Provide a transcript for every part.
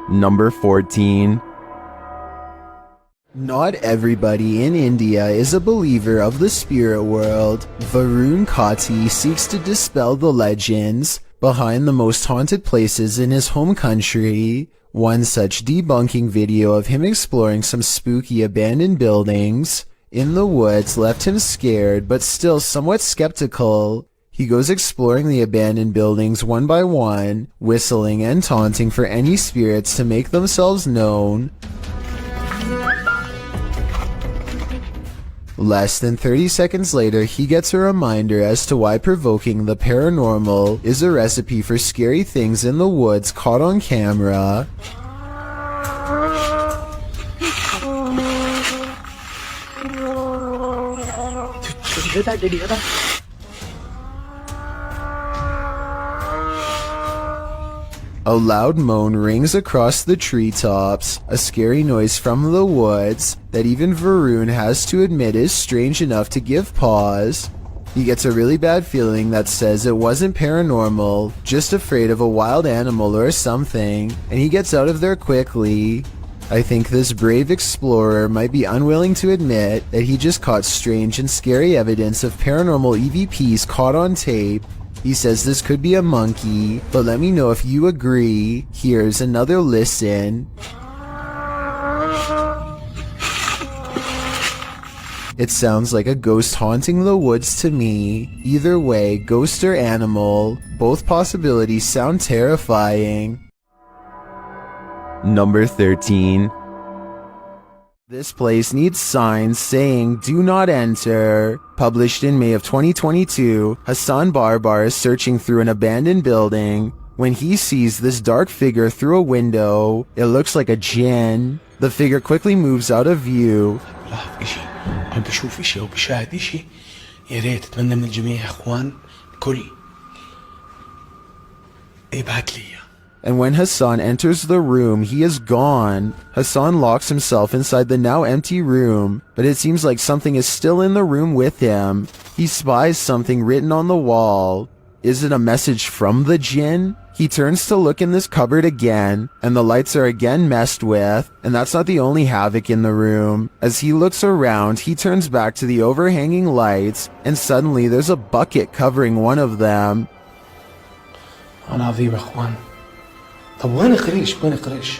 Number 14. Not everybody in India is a believer of the spirit world. Varun Kati seeks to dispel the legends behind the most haunted places in his home country. One such debunking video of him exploring some spooky abandoned buildings in the woods left him scared but still somewhat skeptical. He goes exploring the abandoned buildings one by one, whistling and taunting for any spirits to make themselves known. Less than 30 seconds later, he gets a reminder as to why provoking the paranormal is a recipe for scary things in the woods caught on camera. A loud moan rings across the treetops, a scary noise from the woods that even Varun has to admit is strange enough to give pause. He gets a really bad feeling that says it wasn't paranormal, just afraid of a wild animal or something, and he gets out of there quickly. I think this brave explorer might be unwilling to admit that he just caught strange and scary evidence of paranormal EVPs caught on tape. He says this could be a monkey, but let me know if you agree. Here's another listen. It sounds like a ghost haunting the woods to me. Either way, ghost or animal, both possibilities sound terrifying. Number 13. This place needs signs saying "Do not enter." Published in May of 2022, Hassan Barbar is searching through an abandoned building when he sees this dark figure through a window. It looks like a jinn. The figure quickly moves out of view. عم بشوف اشي او بشاهد اشي يا ريت اتمنى من الجميع يا اخوان كل ابعت لي. And when Hassan enters the room, he is gone. Hassan locks himself inside the now empty room, but it seems like something is still in the room with him. He spies something written on the wall. Is it a message from the jinn? He turns to look in this cupboard again, and the lights are again messed with, and that's not the only havoc in the room. As he looks around, he turns back to the overhanging lights, and suddenly there's a bucket covering one of them. أنا عظيم يا اخوان. طب وين قريش؟ وين قريش؟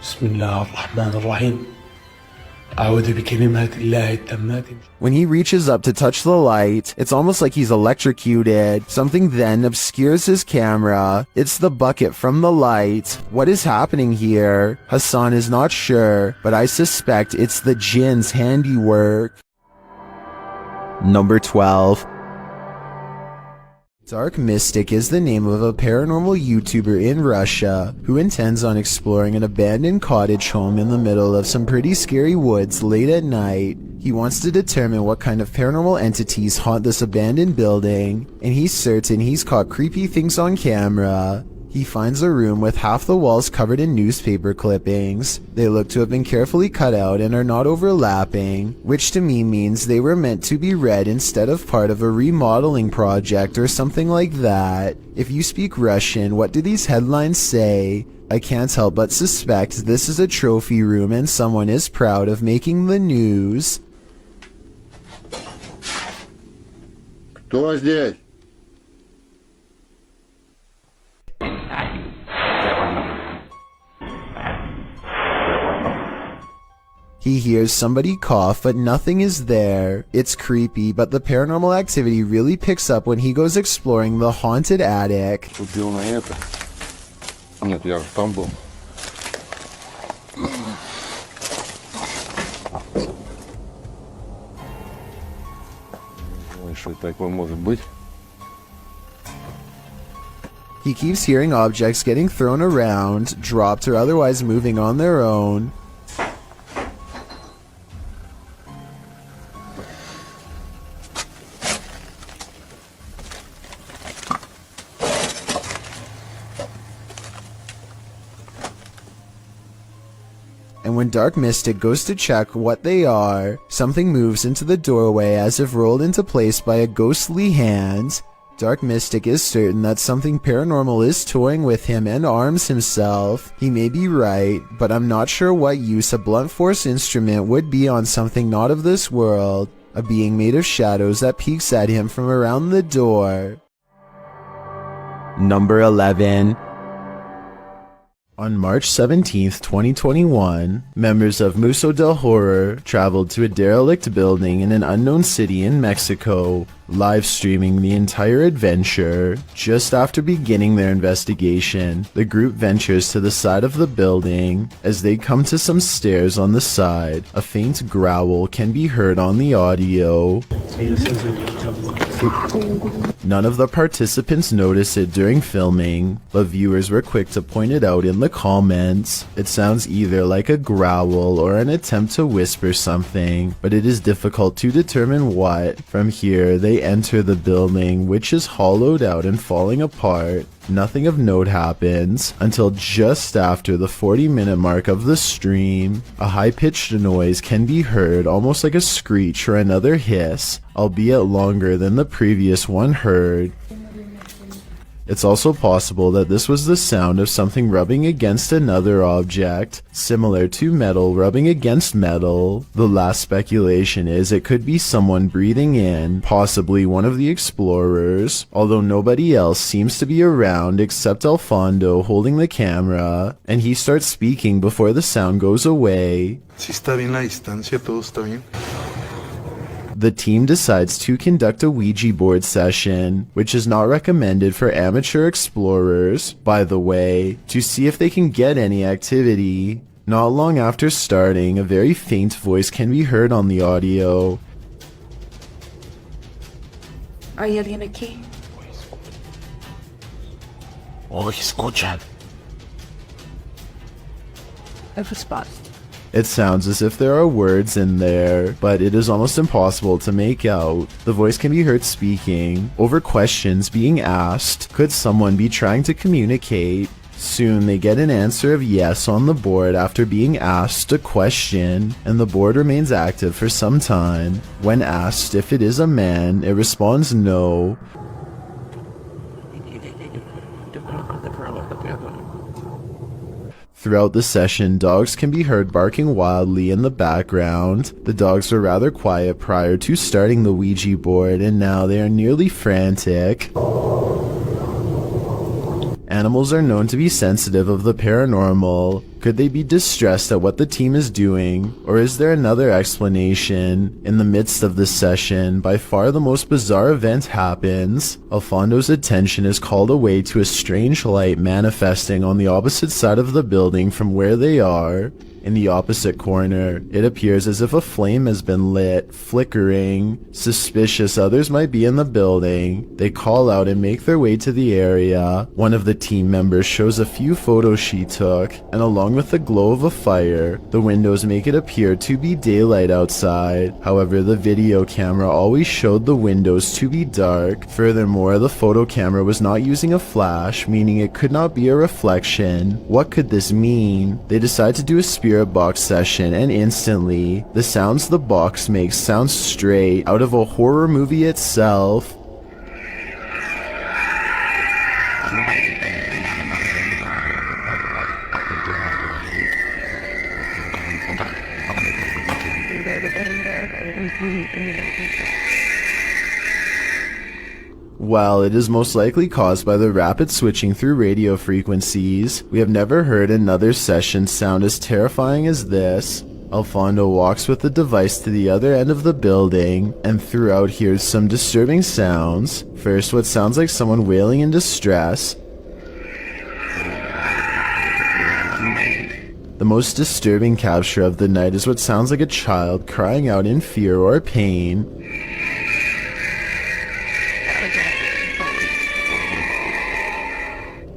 بسم الله الرحمن الرحيم. أعوذ بكلمات الله التامات. When he reaches up to touch the light, it's almost like he's electrocuted. Something then obscures his camera. It's the bucket from the light. What is happening here? Hassan is not sure, but I suspect it's the jinn's handiwork. Number 12. Dark Mystic is the name of a paranormal YouTuber in Russia who intends on exploring an abandoned cottage home in the middle of some pretty scary woods late at night. He wants to determine what kind of paranormal entities haunt this abandoned building, and he's certain he's caught creepy things on camera. He finds a room with half the walls covered in newspaper clippings. They look to have been carefully cut out and are not overlapping, which to me means they were meant to be read instead of part of a remodeling project or something like that. If you speak Russian, what do these headlines say? I can't help but suspect this is a trophy room and someone is proud of making the news. Кто здесь? He hears somebody cough, but nothing is there. It's creepy, but the paranormal activity really picks up when he goes exploring the haunted attic. Убил на это. Нет, я там был. Ой, что такое может быть? He keeps hearing objects getting thrown around, dropped or otherwise moving on their own. And when Dark Mystic goes to check what they are, something moves into the doorway as if rolled into place by a ghostly hand. Dark Mystic is certain that something paranormal is toying with him and arms himself. He may be right, but I'm not sure what use a blunt force instrument would be on something not of this world. A being made of shadows that peeks at him from around the door. Number 11. On March 17th, 2021, members of Museo del Horror traveled to a derelict building in an unknown city in Mexico, live streaming the entire adventure. Just after beginning their investigation, the group ventures to the side of the building. As they come to some stairs on the side, a faint growl can be heard on the audio. None of the participants notice it during filming, but viewers were quick to point it out in the comments. It sounds either like a growl or an attempt to whisper something, but it is difficult to determine what. From here, they enter the building, which is hollowed out and falling apart. Nothing of note happens until just after the 40-minute mark of the stream. A high-pitched noise can be heard, almost like a screech or another hiss, albeit longer than the previous one heard. It's also possible that this was the sound of something rubbing against another object, similar to metal rubbing against metal. The last speculation is it could be someone breathing in, possibly one of the explorers, although nobody else seems to be around except Alfondo holding the camera, and he starts speaking before the sound goes away. Si está bien la distancia, todo está bien. The team decides to conduct a Ouija board session, which is not recommended for amateur explorers, by the way, to see if they can get any activity. Not long after starting, a very faint voice can be heard on the audio. ¿Hay alguien aquí? Oh, escuchan. No response. It sounds as if there are words in there, but it is almost impossible to make out. The voice can be heard speaking over questions being asked. Could someone be trying to communicate? Soon they get an answer of yes on the board after being asked a question, and the board remains active for some time. When asked if it is a man, it responds no. Throughout the session, dogs can be heard barking wildly in the background. The dogs were rather quiet prior to starting the Ouija board, and now they are nearly frantic. Animals are known to be sensitive of the paranormal. Could they be distressed at what the team is doing? Or is there another explanation? In the midst of this session, by far the most bizarre event happens. Alfondo's attention is called away to a strange light manifesting on the opposite side of the building from where they are. In the opposite corner, it appears as if a flame has been lit, flickering. Suspicious others might be in the building. They call out and make their way to the area. One of the team members shows a few photos she took, and along with the glow of a fire, the windows make it appear to be daylight outside. However, the video camera always showed the windows to be dark. Furthermore, the photo camera was not using a flash, meaning it could not be a reflection. What could this mean? They decide to do a spirit box session, and instantly, the sounds the box makes sound straight out of a horror movie itself. While it is most likely caused by the rapid switching through radio frequencies, we have never heard another session sound as terrifying as this. Alfondo walks with the device to the other end of the building, and throughout hears some disturbing sounds. First, what sounds like someone wailing in distress. The most disturbing capture of the night is what sounds like a child crying out in fear or pain.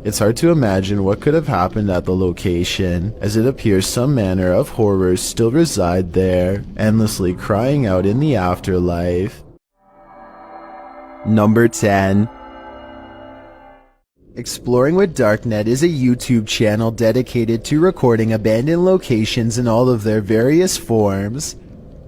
It's hard to imagine what could have happened at the location, as it appears some manner of horrors still reside there, endlessly crying out in the afterlife. Number 10. Exploring with Darknet is a YouTube channel dedicated to recording abandoned locations in all of their various forms.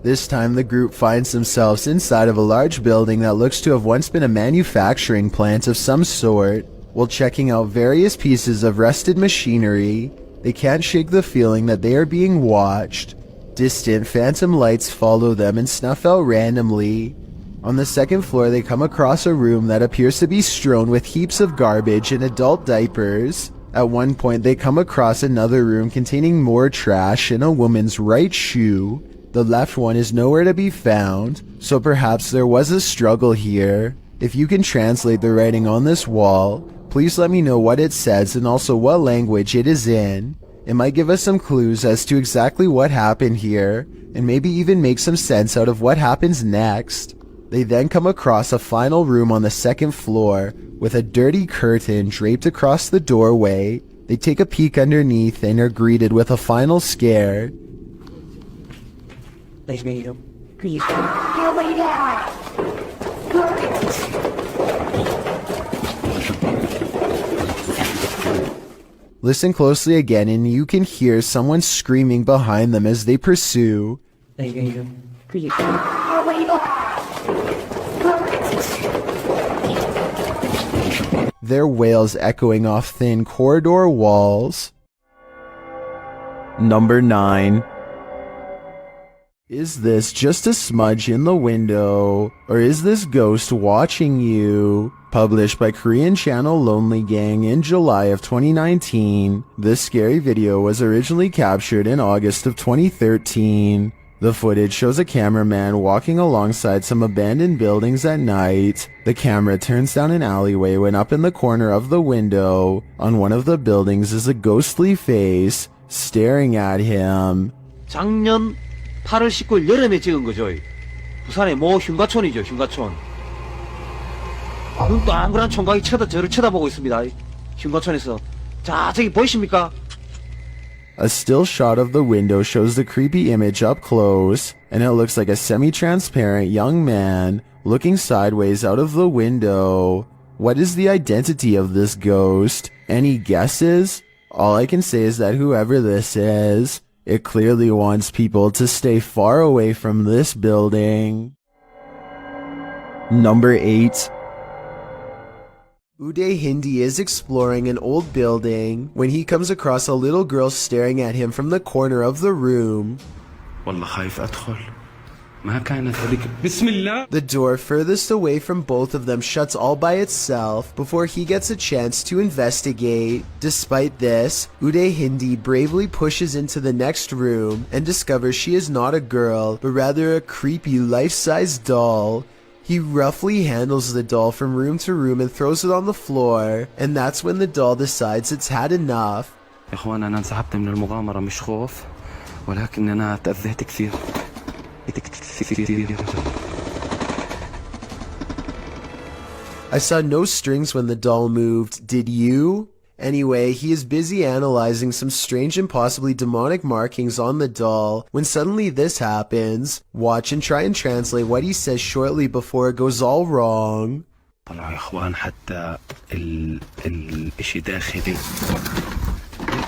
This time the group finds themselves inside of a large building that looks to have once been a manufacturing plant of some sort. While checking out various pieces of rusted machinery, they can't shake the feeling that they are being watched. Distant phantom lights follow them and snuff out randomly. On the second floor they come across a room that appears to be strewn with heaps of garbage and adult diapers. At one point they come across another room containing more trash and a woman's right shoe. The left one is nowhere to be found, so perhaps there was a struggle here. If you can translate the writing on this wall, please let me know what it says and also what language it is in. It might give us some clues as to exactly what happened here, and maybe even make some sense out of what happens next. They then come across a final room on the second floor, with a dirty curtain draped across the doorway. They take a peek underneath and are greeted with a final scare. Nice meeting you. Please. Listen closely again and you can hear someone screaming behind them as they pursue. Nice meeting you. Please. Their wails echoing off thin corridor walls. Number 9. Is this just a smudge in the window? Or is this ghost watching you? Published by Korean channel Lonely Gang in July of 2019, this scary video was originally captured in August of 2013. The footage shows a cameraman walking alongside some abandoned buildings at night. The camera turns down an alleyway when up in the corner of the window, on one of the buildings is a ghostly face, staring at him. 작년 8월 19일 여름에 찍은 거죠. 부산의 모 흉가촌이죠, 흉가촌. 눈 동그란 총각이 저를 쳐다보고 있습니다. 흉가촌에서. 자, 저기 보이십니까? A still shot of the window shows the creepy image up close, and it looks like a semi-transparent young man looking sideways out of the window. What is the identity of this ghost? Any guesses? All I can say is that whoever this is, it clearly wants people to stay far away from this building. Number 8. Uday Hindi is exploring an old building when he comes across a little girl staring at him from the corner of the room. والله خايف أدخل ما كانت هذيك بسم الله. The door furthest away from both of them shuts all by itself before he gets a chance to investigate. Despite this, Uday Hindi bravely pushes into the next room and discovers she is not a girl, but rather a creepy life-size doll. He roughly handles the doll from room to room and throws it on the floor, and that's when the doll decides it's had enough. يا إخوان أنا انسحبت من المغامرة مش خوف ولكن أنا تأذيت كثير. I saw no strings when the doll moved, did you? Anyway, he is busy analyzing some strange and possibly demonic markings on the doll when suddenly this happens. Watch and try and translate what he says shortly before it goes all wrong. طلعوا يا إخوان حتى الإشي داخلي.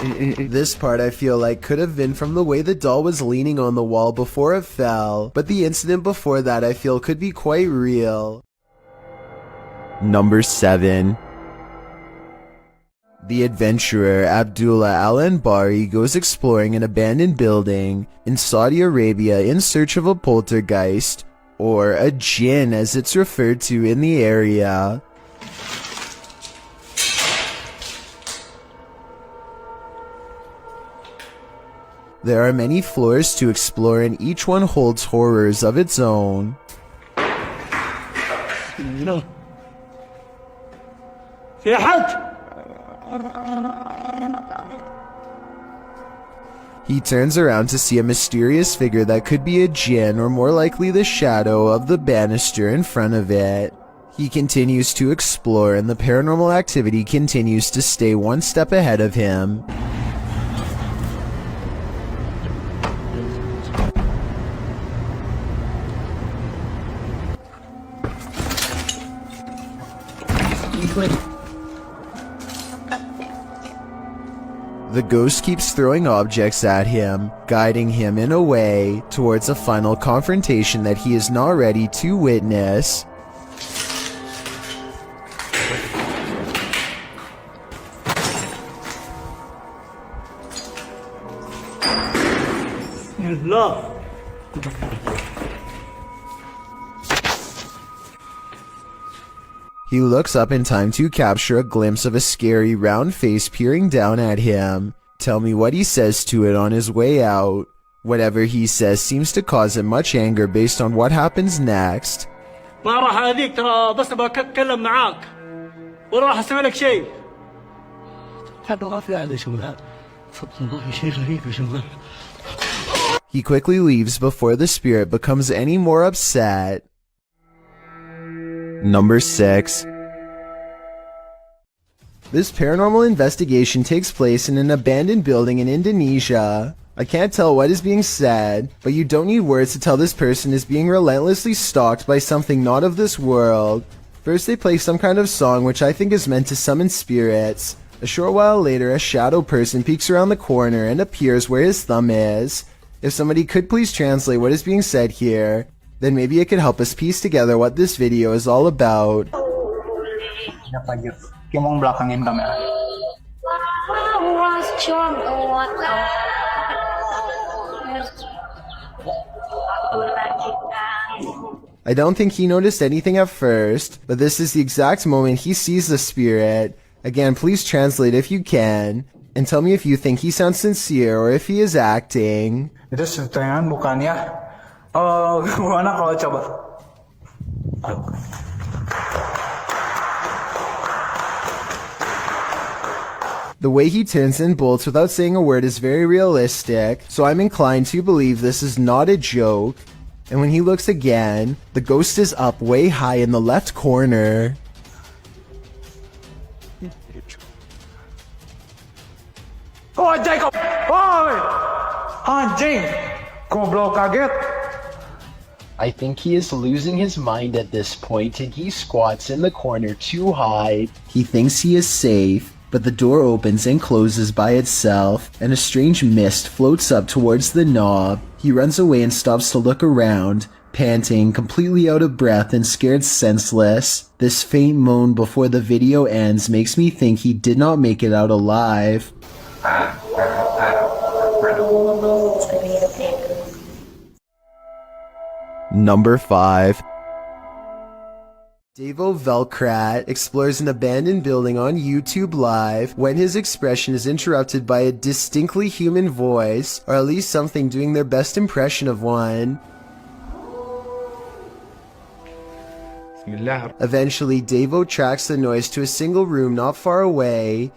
This part I feel like could have been from the way the doll was leaning on the wall before it fell, but the incident before that I feel could be quite real. Number 7. The adventurer Abdullah Al-Anbari goes exploring an abandoned building in Saudi Arabia in search of a poltergeist, or a jinn as it's referred to in the area. There are many floors to explore and each one holds horrors of its own. He turns around to see a mysterious figure that could be a jinn or more likely the shadow of the banister in front of it. He continues to explore and the paranormal activity continues to stay one step ahead of him. The ghost keeps throwing objects at him, guiding him in a way towards a final confrontation that he is not ready to witness. He looks up in time to capture a glimpse of a scary round face peering down at him. Tell me what he says to it on his way out. Whatever he says seems to cause him much anger based on what happens next. ما راح اذيك ترى بس بتكلم معاك ولا راح اسوي لك شيء. هذا غافل هذا شغل والله شيء غريب يا شغل. He quickly leaves before the spirit becomes any more upset. Number 6. This paranormal investigation takes place in an abandoned building in Indonesia. I can't tell what is being said, but you don't need words to tell this person is being relentlessly stalked by something not of this world. First they play some kind of song which I think is meant to summon spirits. A short while later, a shadow person peeks around the corner and appears where his thumb is. If somebody could please translate what is being said here, then maybe it could help us piece together what this video is all about. belakangin kamera. I don't think he noticed anything at first, but this is the exact moment he sees the spirit. Again, please translate if you can, and tell me if you think he sounds sincere or if he is acting. Itu setengah bukannya. Oh, gimana kalau coba? The way he turns and bolts without saying a word is very realistic, so I'm inclined to believe this is not a joke. And when he looks again, the ghost is up way high in the left corner. Oh, Jacob! Oh, anjing! Goblok kaget. I think he is losing his mind at this point and he squats in the corner to hide. He thinks he is safe, but the door opens and closes by itself, and a strange mist floats up towards the knob. He runs away and stops to look around, panting, completely out of breath and scared senseless. This faint moan before the video ends makes me think he did not make it out alive. Number 5. Davo Velkrat explores an abandoned building on YouTube Live when his expression is interrupted by a distinctly human voice, or at least something doing their best impression of one. Eventually, Davo tracks the noise to a single room not far away.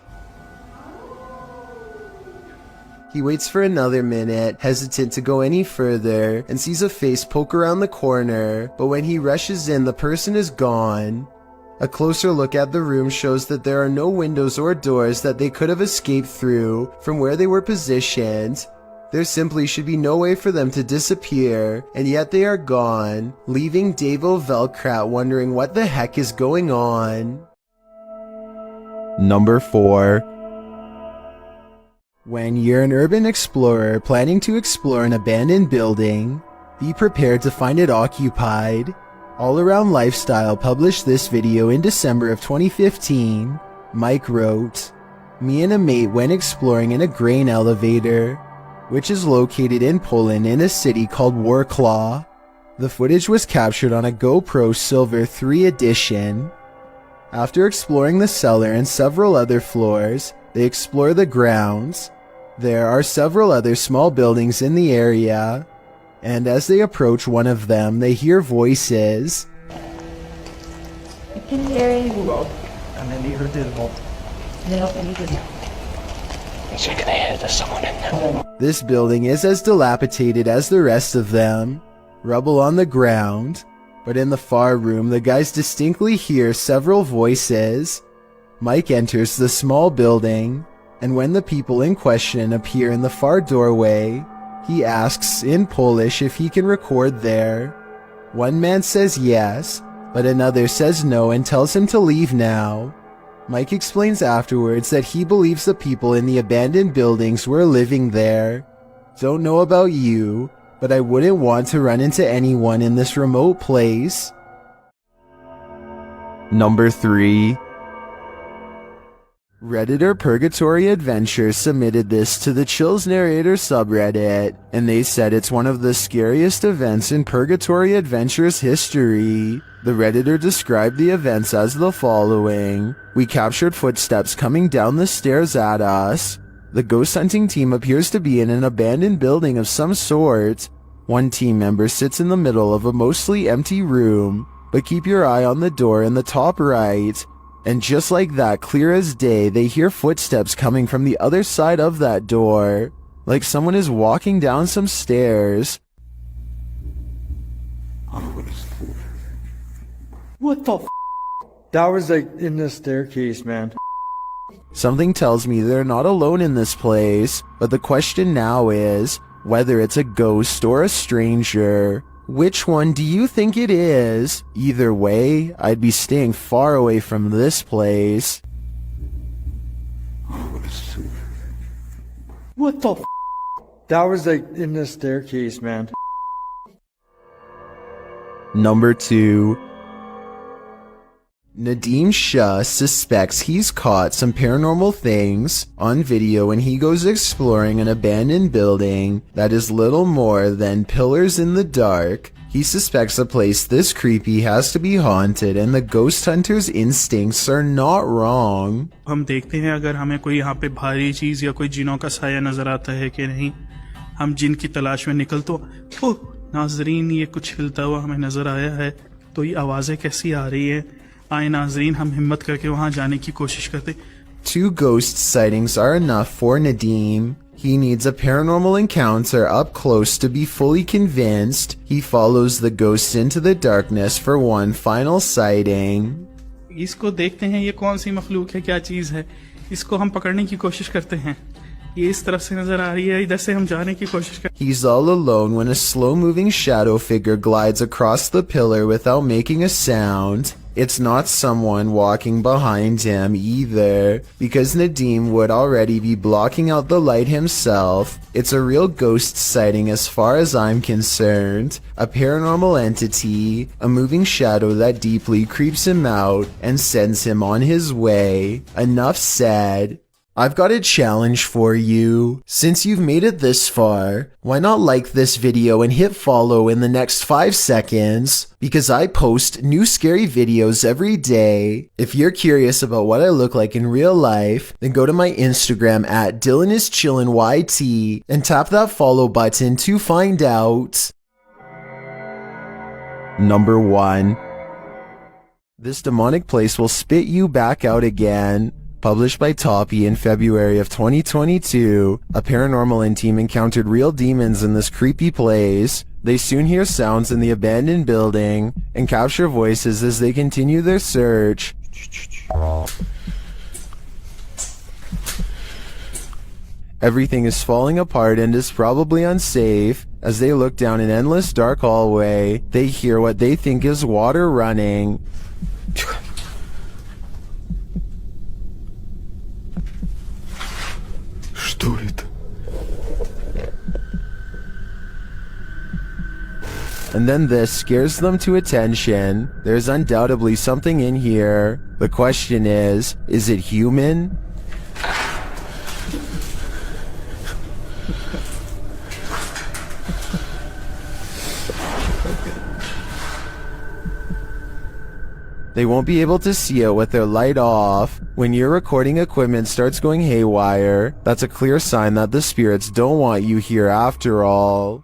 He waits for another minute, hesitant to go any further, and sees a face poke around the corner, but when he rushes in, the person is gone. A closer look at the room shows that there are no windows or doors that they could have escaped through from where they were positioned. There simply should be no way for them to disappear, and yet they are gone, leaving Davo Velkrat wondering what the heck is going on. Number 4. When you're an urban explorer planning to explore an abandoned building, be prepared to find it occupied. All Around Lifestyle published this video in December of 2015. Mike wrote, "Me and a mate went exploring in a grain elevator, which is located in Poland in a city called Warklaw. The footage was captured on a GoPro Silver 3 edition. After exploring the cellar and several other floors, they explore the grounds. There are several other small buildings in the area, and as they approach one of them, they hear voices. This building is as dilapidated as the rest of them, rubble on the ground, but in the far room, the guys distinctly hear several voices. Mike enters the small building, and when the people in question appear in the far doorway, he asks in Polish if he can record there. One man says yes, but another says no and tells him to leave now. Mike explains afterwards that he believes the people in the abandoned buildings were living there. Don't know about you, but I wouldn't want to run into anyone in this remote place. Number 3. Redditor Purgatory Adventures submitted this to the Chills Narrator subreddit, and they said it's one of the scariest events in Purgatory Adventures history. The Redditor described the events as the following. We captured footsteps coming down the stairs at us. The ghost hunting team appears to be in an abandoned building of some sort. One team member sits in the middle of a mostly empty room, but keep your eye on the door in the top right. And just like that, clear as day, they hear footsteps coming from the other side of that door, like someone is walking down some stairs. What the f? That was like in the staircase, man. Something tells me they're not alone in this place, but the question now is whether it's a ghost or a stranger. Which one do you think it is? Either way, I'd be staying far away from this place. What the f? That was like in the staircase, man. Number 2. Nadim Shah suspects he's caught some paranormal things on video when he goes exploring an abandoned building that is little more than pillars in the dark. He suspects a place this creepy has to be haunted, and the ghost hunter's instincts are not wrong. हम देखते हैं अगर हमें कोई यहाँ पे भारी चीज या कोई जिनों का साया नजर आता है कि नहीं। हम जिन की तलाश में निकल तो ओह नाजरीन, ये कुछ हिलता हुआ हमें नजर आया है। तो ये आवाजें कैसी आ रही है? आए नाजरीन, हम हिम्मत करके वहां जाने की कोशिश करते। 2 ghost sightings are enough for Nadim. He needs a paranormal encounter up close to be fully convinced. He follows the ghosts into the darkness for one final sighting. इसको देखते हैं ये कौन सी मखलूक है, क्या चीज है। इसको हम पकड़ने की कोशिश करते हैं। ये इस तरफ से नजर आ रही है, इधर से हम जाने की कोशिश करते हैं। He's all alone when a slow-moving shadow figure glides across the pillar without making a sound. It's not someone walking behind him either, because Nadim would already be blocking out the light himself. It's a real ghost sighting as far as I'm concerned. A paranormal entity, a moving shadow that deeply creeps him out and sends him on his way. Enough said. I've got a challenge for you. Since you've made it this far, why not like this video and hit follow in the next 5 seconds? Because I post new scary videos every day. If you're curious about what I look like in real life, then go to my Instagram at DylanIsChillinYT and tap that follow button to find out. Number 1. This demonic place will spit you back out again. Published by Toppy in February of 2022, a paranormal team encountered real demons in this creepy place. They soon hear sounds in the abandoned building and capture voices as they continue their search. Everything is falling apart and is probably unsafe. As they look down an endless dark hallway, they hear what they think is water running. Что это? And then this scares them to attention. There's undoubtedly something in here. The question is it human? They won't be able to see it with their light off. When your recording equipment starts going haywire, that's a clear sign that the spirits don't want you here after all.